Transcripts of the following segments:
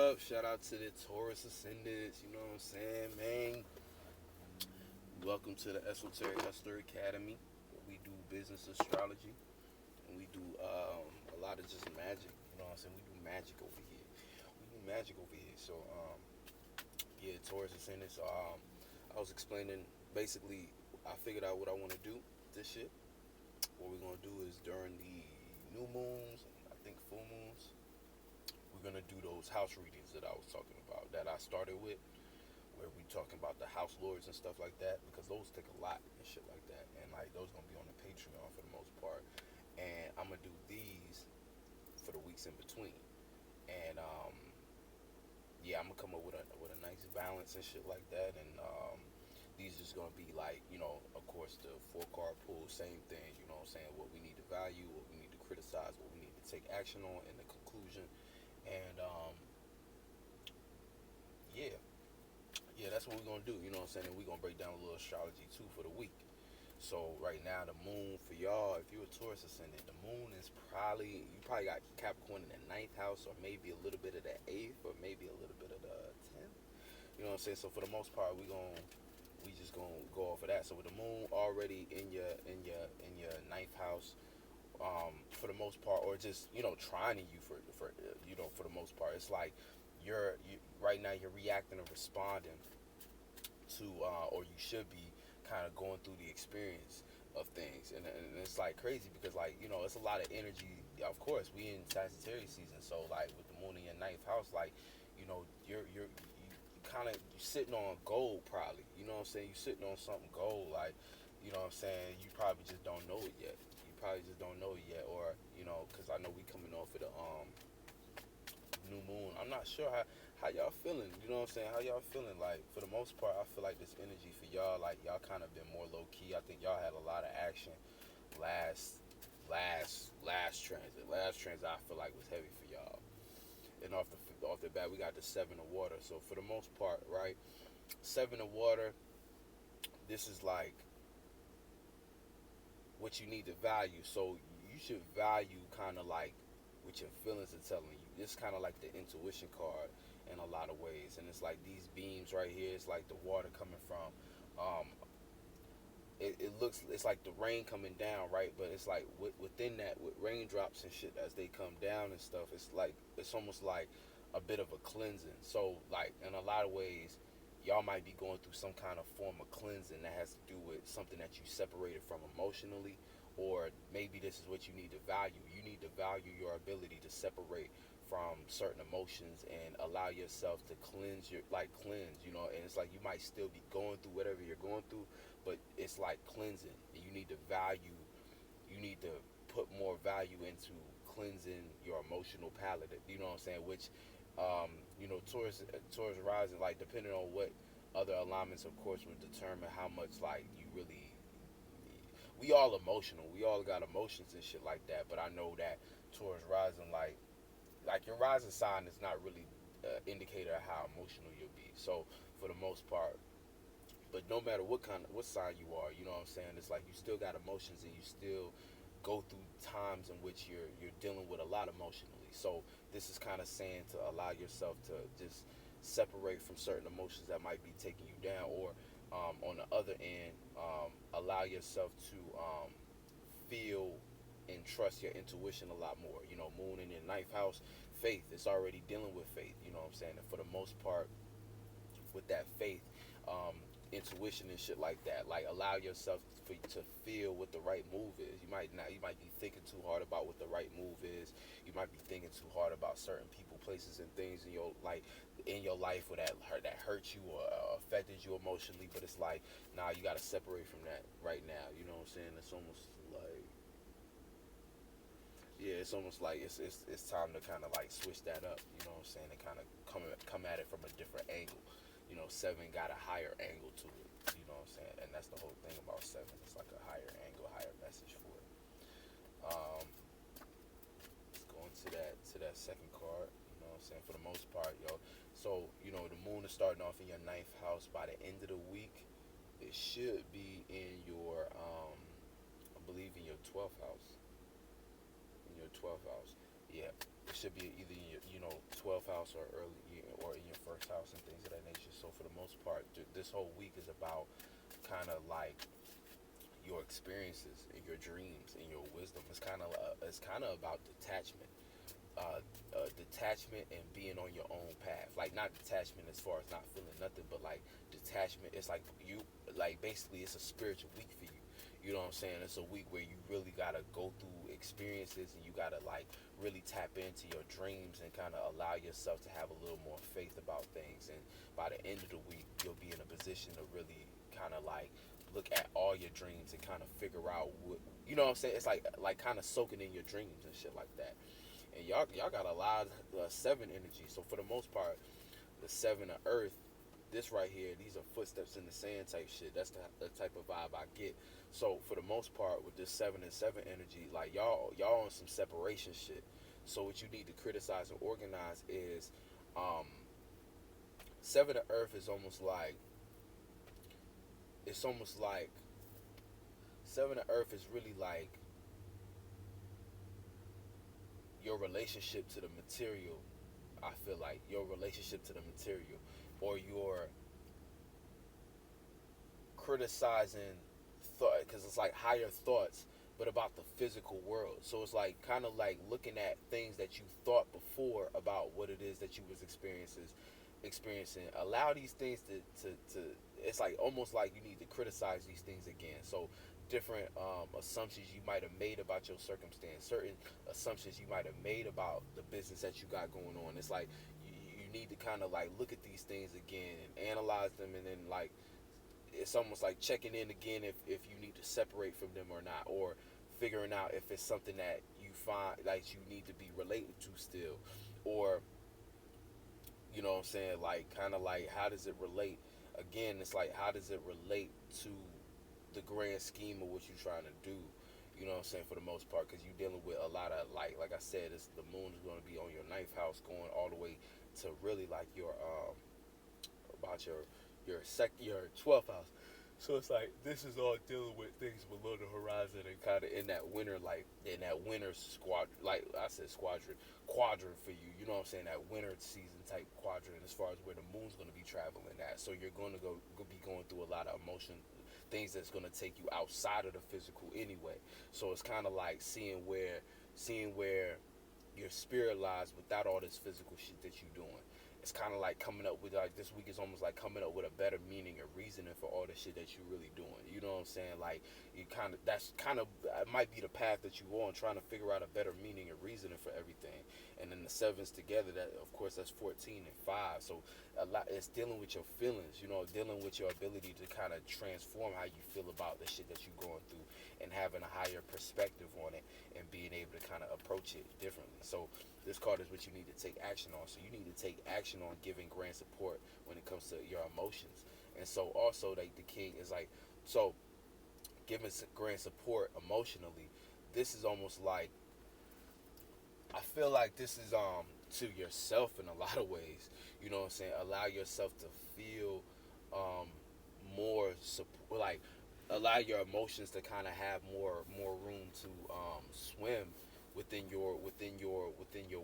up? Shout out to the Taurus Ascendants, you know what I'm saying, man? Welcome to the Esoteric Hustler Academy, where we do business astrology and we do a lot of just magic, you know what I'm saying? We do magic over here. So, yeah, Taurus Ascendants. I was explaining basically, I figured out what I want to do with this shit. What we're going to do is during the new moons, I think full moons, we're gonna do those house readings that I was talking about that I started with, where we talking about the house lords and stuff like that, because those take a lot and shit like that, and like those gonna be on the Patreon for the most part, and I'm gonna do these for the weeks in between, and yeah, I'm gonna come up with a nice balance and shit like that, and these is gonna be like, of course the 4 card pool, same thing, you know what I'm saying, what we need to value, what we need to criticize, what we need to take action on in the conclusion, and yeah, yeah, that's what we're gonna do. You know what I'm saying? And we're gonna break down a little astrology too for the week. So right now the moon for y'all, if you're a Taurus ascendant, the moon is you probably got Capricorn in the ninth house, or maybe a little bit of the eighth, or maybe a little bit of the 10th. You know what I'm saying? So for the most part, we just gonna go off of that. So with the moon already in your ninth house, for the most part, or just trying to you for for the most part, it's like you right now you're reacting and responding to, or you should be kind of going through the experience of things, and it's like crazy because like it's a lot of energy. Of course, we in Sagittarius season, so like with the moon in your ninth house, like you kind of you sitting on gold probably. You know what I'm saying? You sitting on something gold, like what I'm saying. You probably just don't know it yet. You probably just don't know it yet, or because I know we coming off of the new moon. I'm not sure how y'all feeling. You know what I'm saying? How y'all feeling? Like for the most part, I feel like this energy for y'all, like y'all kind of been more low key. I think y'all had a lot of action last last transit. Last transit I feel like was heavy for y'all. And off the bat, we got the 7 of water. So for the most part, right? 7 of water. This is like what you need to value. So you should value kind of like what your feelings are telling you. It's kind of like the intuition card in a lot of ways, and it's like these beams right here. It's like the water coming from. It looks it's like the rain coming down, right? But it's like within that, with raindrops and shit as they come down and stuff, it's like it's almost like a bit of a cleansing. So like in a lot of ways, y'all might be going through some kind of form of cleansing that has to do with something that you separated from emotionally, or maybe this is what you need to value. You need to value your ability to separate from certain emotions and allow yourself to cleanse, and it's like you might still be going through whatever you're going through, but it's like cleansing, and you need to put more value into cleansing your emotional palette, you know what I'm saying, which Taurus rising, like depending on what other alignments of course would determine how much like you really, we all emotional, we all got emotions and shit like that, but I know that Taurus rising, like your rising sign is not really indicator of how emotional you'll be. So for the most part, but no matter what sign you are, you know what I'm saying, it's like you still got emotions, and you still go through times in which you're dealing with a lot emotionally. So this is kind of saying to allow yourself to just separate from certain emotions that might be taking you down, or on the other end, allow yourself to feel and trust your intuition a lot more. Moon in your ninth house, faith. It's already dealing with faith. You know what I'm saying? And for the most part, with that faith, intuition and shit like that. Like allow yourself to feel what the right move is. You might not. You might be thinking too hard about what the right move is. You might be thinking too hard about certain people, places, and things in your life, or that hurt you or affected you emotionally. But it's like, nah, you got to separate from that right now. You know what I'm saying? It's almost like, yeah, it's almost like it's time to kind of like switch that up. You know what I'm saying? And kind of come at it from a different angle. 7 got a higher angle to it. You know what I'm saying? And that's the whole thing about 7. It's like a higher angle, higher message for it. Um, let's go to that second card. You know what I'm saying? For the most part, yo. So the moon is starting off in your ninth house. By the end of the week, it should be in your I believe in your 12th house. In your 12th house, yeah, it should be either in your 12th house or early or in your first house and things of that nature. So for the most part, this whole week is about kind of like your experiences and your dreams and your wisdom. It's kind of about detachment, detachment and being on your own path. Like not detachment as far as not feeling nothing, but like detachment. It's like you like basically it's a spiritual week for you. You know what I'm saying? It's a week where you really gotta go through experiences and you gotta like really tap into your dreams and kind of allow yourself to have a little more faith about things. And by the end of the week, you'll be in a position to really kind of like look at all your dreams and kind of figure out what you know what I'm saying. It's like kind of soaking in your dreams and shit like that. And y'all got a lot of seven energy. So for the most part, the seven of Earth, this right here, these are footsteps in the sand type shit. That's the type of vibe I get. So for the most part, with this seven and seven energy, like y'all on some separation shit. So what you need to criticize and organize is, um, seven of Earth is almost like it's almost like seven of Earth is really like your relationship to the material. I feel like your relationship to the material, or your criticizing thought, because it's like higher thoughts but about the physical world. So it's like kind of like looking at things that you thought before about what it is that you was experiencing. Allow these things to it's like almost like you need to criticize these things again. So different assumptions you might have made about your circumstance, certain assumptions you might have made about the business that you got going on. It's like you need to kind of like look at these things again and analyze them, and then like it's almost like checking in again if you need to separate from them or not, or figuring out if it's something that you find like you need to be related to still, or you know what I'm saying, like kind of like how does it relate again. It's like how does it relate to the grand scheme of what you're trying to do, you know what I'm saying, for the most part, because you're dealing with a lot of like I said, it's the moon is going to be on your ninth house going all the way to really like your about your 12th house. So it's like this is all dealing with things below the horizon and kind of in that winter, like in that winter squad, like I said quadrant for you. You know what I'm saying? That winter season type quadrant as far as where the moon's going to be traveling at. So you're going to be going through a lot of emotion, things that's going to take you outside of the physical anyway. So it's kind of like seeing where your spirit lies without all this physical shit that you're doing. It's kind of like coming up with like this week is almost like coming up with a better meaning and reasoning for all the shit that you're really doing. You know what I'm saying? Like you kind of that's kind of it might be the path that you on, trying to figure out a better meaning and reasoning for everything. And then the sevens together, that of course that's 14 and 5. So a lot it's dealing with your feelings. You know, dealing with your ability to kind of transform how you feel about the shit that you're going through and having a higher perspective on it and being able to kind of approach it differently. So this card is what you need to take action on. So you need to take action on giving grand support when it comes to your emotions. And so also like the king is like, so giving grand support emotionally, this is almost like I feel like this is to yourself in a lot of ways. You know what I'm saying? Allow yourself to feel um more support, like allow your emotions to kind of have more room to swim within your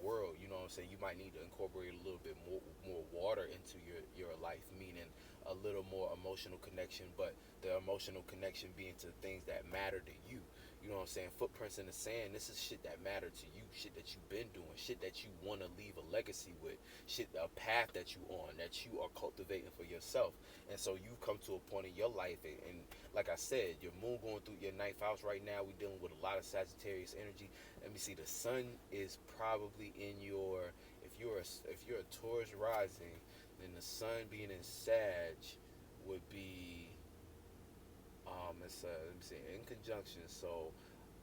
world. You know what I'm saying? You might need to incorporate a little bit more water into your life, meaning a little more emotional connection, but the emotional connection being to things that matter to you. You know what I'm saying? Footprints in the sand, this is shit that matter to you, shit that you've been doing, shit that you want to leave a legacy with, shit, a path that you on, that you are cultivating for yourself. And so you've come to a point in your life, and like I said, your moon going through your ninth house right now. We're dealing with a lot of Sagittarius energy. Let me see, the sun is probably in your, if you're a Taurus rising, then the sun being in Sag would be it's let me see, in conjunction. So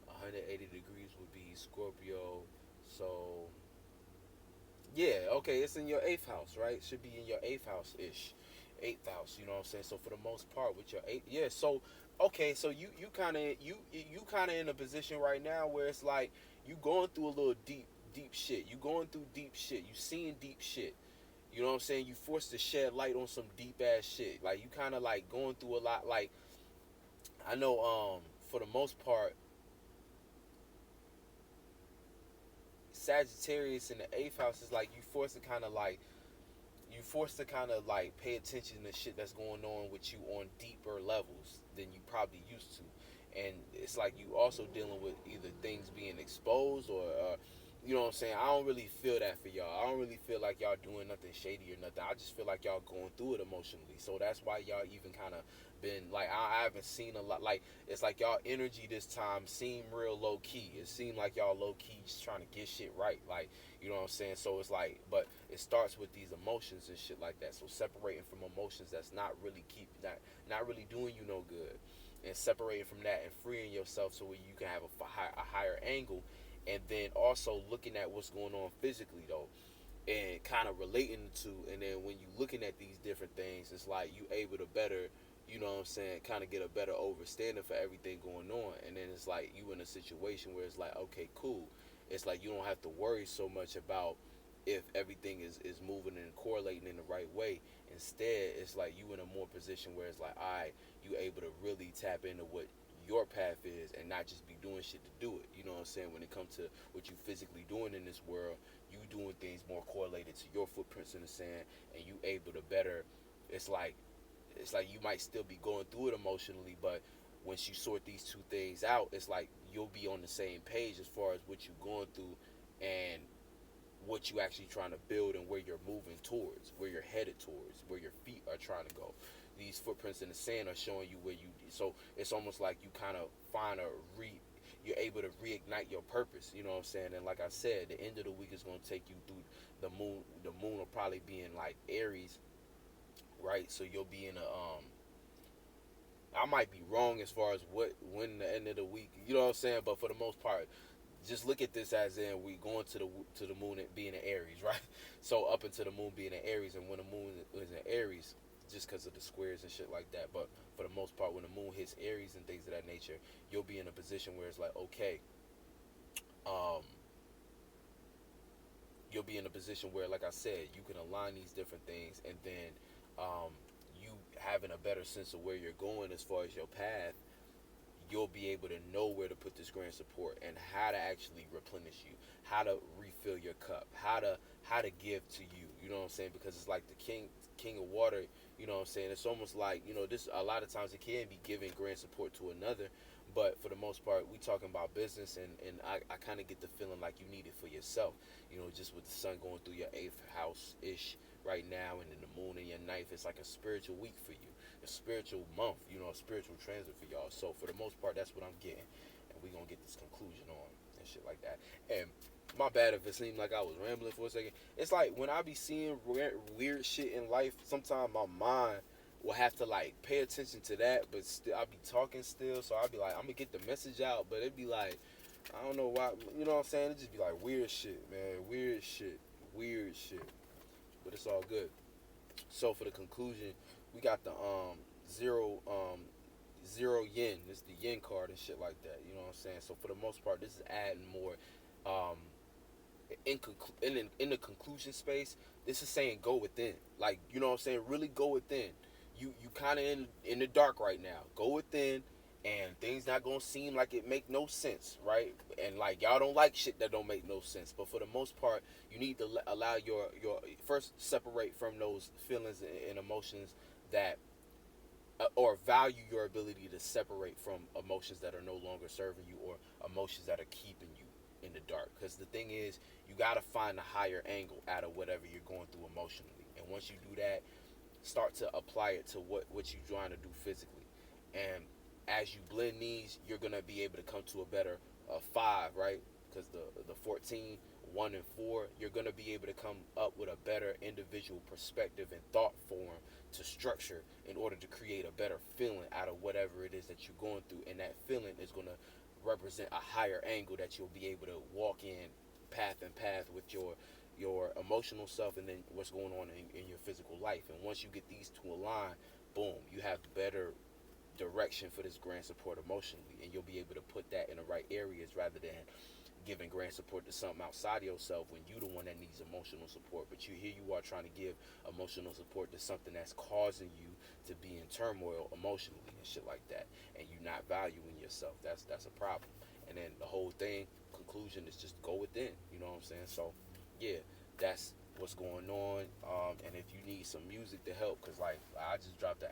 180 degrees would be Scorpio. So yeah, okay, it's in your eighth house, right? Should be in your eighth house ish, eighth house. You know what I'm saying? So for the most part, with your eighth, yeah. So okay, so you kind of you kind of in a position right now where it's like you going through a little deep shit. You going through deep shit. You seeing deep shit. You know what I'm saying? You forced to shed light on some deep ass shit. Like you kind of like going through a lot. Like I know, for the most part, Sagittarius in the eighth house is like you forced to kind of like you forced to kind of like pay attention to shit that's going on with you on deeper levels than you probably used to. And it's like you also dealing with either things being exposed or you know what I'm saying? I don't really feel that for y'all. I don't really feel like y'all doing nothing shady or nothing. I just feel like y'all going through it emotionally. So that's why y'all even kind of been like, I haven't seen a lot. Like, it's like y'all energy this time seemed real low key. It seemed like y'all low key just trying to get shit right. Like, you know what I'm saying? So it's like, but it starts with these emotions and shit like that. So separating from emotions that's not really not really doing you no good, and separating from that and freeing yourself so where you can have a higher angle, and then also looking at what's going on physically though, and kind of relating to, and then when you looking at these different things, it's like you able to better, you know what I'm saying, kind of get a better understanding for everything going on. And then it's like you in a situation where it's like, okay, cool, it's like you don't have to worry so much about if everything is moving and correlating in the right way. Instead, it's like you in a more position where it's like, all right, you able to really tap into what your path is and not just be doing shit to do it. You know what I'm saying? When it comes to what you physically doing in this world, you doing things more correlated to your footprints in the sand, and you able to better. It's like you might still be going through it emotionally, but once you sort these two things out, it's like you'll be on the same page as far as what you're going through and what you actually trying to build and where you're moving towards, where you're headed towards, where your feet are trying to go. These footprints in the sand are showing you where you. So it's almost like you kind of find you're able to reignite your purpose. You know what I'm saying? And like I said, the end of the week is going to take you through the moon. The moon will probably be in like Aries, right? So you'll be in a I might be wrong as far as when the end of the week. You know what I'm saying? But for the most part, just look at this as in we going to the moon being in Aries, right? So up into the moon being in Aries, and when the moon is in Aries, just because of the squares and shit like that. But for the most part, when the moon hits Aries and things of that nature, you'll be in a position where it's like, okay, um, you'll be in a position where, like I said, you can align these different things, and then you having a better sense of where you're going as far as your path, you'll be able to know where to put this grand support and how to actually replenish you, how to refill your cup, how to give to you. You know what I'm saying? Because it's like the king of water. You know what I'm saying? It's almost like, this a lot of times it can be giving grand support to another, but for the most part, we talking about business, and I kind of get the feeling like you need it for yourself. Just with the sun going through your eighth house ish right now, and then the moon in your ninth, it's like a spiritual week for you, a spiritual month, a spiritual transit for y'all. So for the most part, that's what I'm getting, and we gonna get this conclusion on and shit like that. And my bad if it seemed like I was rambling for a second. It's like when I be seeing weird shit in life, sometimes my mind will have to like pay attention to that, but still I'll be talking still, so I'll be like, I'm gonna get the message out, but it'd be like, I don't know why, you know what I'm saying? It just be like weird shit, man, weird shit, but it's all good. So for the conclusion, we got the zero zero yin. This is the yin card and shit like that. You know what I'm saying? So for the most part, this is adding more um in the conclusion space. This is saying go within. Like, you know what I'm saying? Really go within. You kind of in the dark right now. Go within, and things not gonna seem like it make no sense, right? And like y'all don't like shit that don't make no sense. But for the most part, you need to allow your first separate from those feelings and emotions that or value your ability to separate from emotions that are no longer serving you, or emotions that are keeping you in the dark. Because the thing is, you got to find a higher angle out of whatever you're going through emotionally, and once you do that, start to apply it to what you're trying to do physically. And as you blend these, you're gonna be able to come to a better five, right? Because the 14, 1 and 4, you're gonna be able to come up with a better individual perspective and thought form to structure in order to create a better feeling out of whatever it is that you're going through, and that feeling is gonna represent a higher angle that you'll be able to walk in path with your emotional self, and then what's going on in your physical life. And once you get these two aligned, boom, you have better direction for this grand support emotionally, and you'll be able to put that in the right areas rather than giving grand support to something outside of yourself when you the one that needs emotional support. But you are trying to give emotional support to something that's causing you to be in turmoil emotionally and shit like that, and you're not valuing yourself. That's a problem. And then the whole thing conclusion is just go within. You know what I'm saying? So yeah, that's what's going on. And if you need some music to help, cause like I just dropped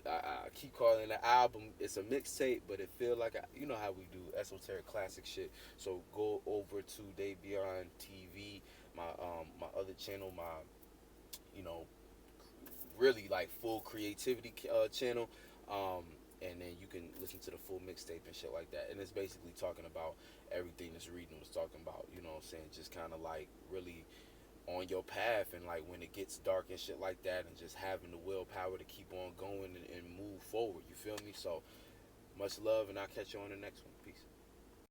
I keep calling the album. It's a mixtape, but it feel like you know how we do esoteric classic shit. So go over to Davion TV, my other channel, my you know really like full creativity channel. Um, and then you can listen to the full mixtape and shit like that. And it's basically talking about everything this reading was talking about. You know what I'm saying? Just kind of like really on your path, and like when it gets dark and shit like that, and just having the willpower to keep on going and move forward. You feel me? So much love, and I'll catch you on the next one.